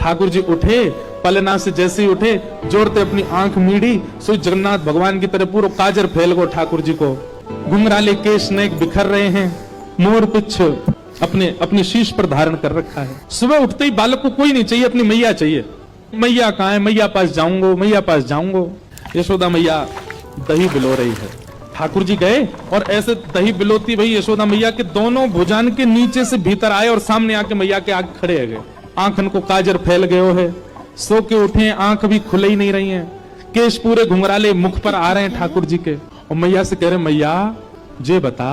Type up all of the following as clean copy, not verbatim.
ठाकुर जी उठे, पलना से जैसे ही उठे, जोड़ते अपनी आंख मीड़ी, सो जगन्नाथ भगवान की तरह पूरा काजर फैल गो ठाकुर जी को। घुंघराले केश नेक बिखर रहे हैं, मोर पिछ अपने शीश पर धारण कर रखा है। सुबह उठते ही बालक को कोई नहीं चाहिए, अपनी मैया चाहिए। मैया कहाँ है, मैया पास जाऊंगो, मैया पास जाऊंगो। यशोदा मैया दही बिलो रही है। ठाकुर जी गए और ऐसे दही बिलोती भाई यशोदा मैया के दोनों भुजान के नीचे से भीतर आए और सामने आके मैया के आगे खड़े है गए। आंखन को काजर फैल गए है, सो के उठे, आंख भी खुले ही नहीं रही है, केश पूरे घुंघराले मुख पर आ रहे हैं ठाकुर जी के। और मैया से कह रहे, मैया जे बता,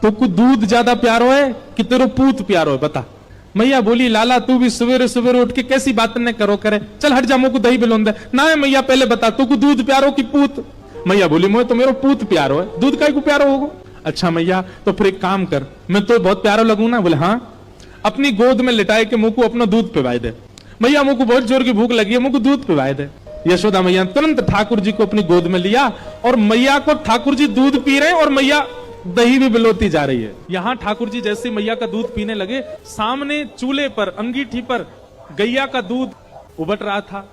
तो कुछ दूध ज्यादा प्यारो है कि तेरो पूत प्यारो है, बता। मैया बोली, लाला तू भी सवेरे सवेरे उठ के कैसी बात न करो करे, चल हट जा, मुझको दही बिलोन दे। ना है मैया, पहले बता तू को दूध प्यारो की पूत। मैया बोली, मुझे तो मेरा पूत प्यारो है, दूध का को प्यारो होगा। अच्छा मैया, तो फिर एक काम कर, मैं तो बहुत प्यारो लगूं ना। बोले हाँ, अपनी गोद में लिटाए के मुझको अपना दूध पिवाए दे। मैया मुझको बहुत जोर की भूख लगी है, मुझको दूध पिवाए दे। यशोदा मैया तुरंत ठाकुर जी को अपनी गोद में लिया और मैया को ठाकुर जी दूध पी रहे हैं और मैया दही भी बिलोती जा रही है। यहां ठाकुर जी जैसे मैया का दूध पीने लगे, सामने चूल्हे पर अंगीठी पर गैया का दूध उबल रहा था।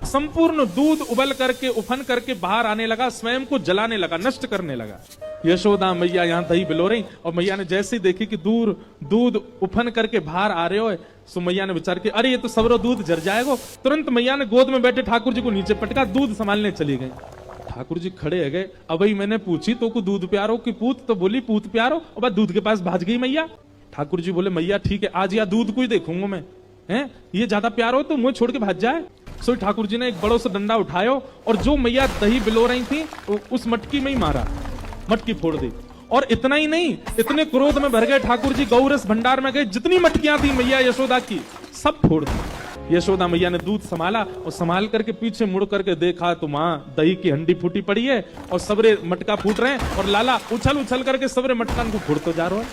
संपूर्ण दूध उबल करके उफन करके बाहर आने लगा, स्वयं को जलाने लगा, नष्ट करने लगा। यशोदा मैया यहां दही बिलो रही और मैया ने जैसे ही देखी कि दूर दूध उफन करके बाहर आ रहे हो, सो मैया ने विचार किया, अरे ये तो सबरो दूध जर जाएगा। तुरंत मैया ने गोद में बैठे ठाकुर जी को नीचे पटका, दूध संभालने चली गई। ठाकुर जी खड़े है गए। अब मैंने पूछी तो को दूध प्यारो की पूत, तो बोली पूत प्यारो। और बाद दूध के पास भाज गई मैया। ठाकुर जी बोले, मैया ठीक है, आज या दूध को ही देखूंगा मैं, हैं ये ज्यादा प्यार हो तो मुझे छोड़ के भाज जाए। सो ठाकुर जी ने एक बड़ो सा डंडा उठायो और जो मैया दही बिलो रही थी उस मटकी में ही मारा, मटकी फोड़ दी। और इतना ही नहीं, इतने क्रोध में भर गए ठाकुर जी, गौरस भंडार में गए, जितनी मटकियां थी मैया यशोदा की सब फोड़ दी। यशोदा मैया ने दूध संभाला और संभाल करके पीछे मुड़ करके देखा तो मां दही की हंडी फूटी पड़ी है और सबरे मटका फूट रहे हैं और लाला उछल उछल करके सबरे मटकान को फोड़ते जा रहा है।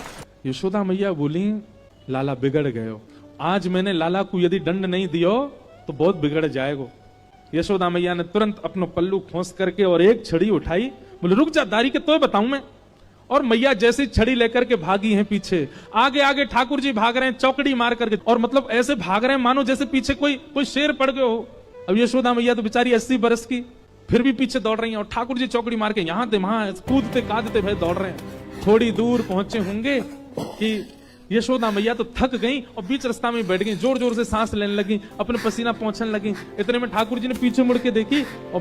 यशोदा मैया बोली, लाला बिगड़ गए हो, आज मैंने लाला को यदि दंड नहीं दियो तो बहुत बिगड़ जाएगा। यशोदा मैया ने तुरंत अपना पल्लू खोस करके और एक छड़ी उठाई, बोले रुक जा दारी के तो बताऊं मैं। और मैया जैसी छड़ी लेकर के भागी हैं पीछे, आगे आगे ठाकुर जी भाग रहे हैं चौकड़ी मार करके, और मतलब ऐसे भाग रहे हैं मानो जैसे पीछे कोई शेर पड़ गए हो। अब यशोदा मैया तो बेचारी 80 बरस की, फिर भी पीछे दौड़ रही हैं और ठाकुर जी चौकड़ी मार के यहां थे वहां कूदते कादते भाई दौड़ रहे हैं। थोड़ी दूर पहुंचे होंगे कि यशोदा मैया तो थक गई और बीच रास्ता में बैठ गई, जोर जोर से सांस लेने लगी, अपने पसीना पहुंचने लगी। इतने में ठाकुर जी ने पीछे मुड़ के देखी और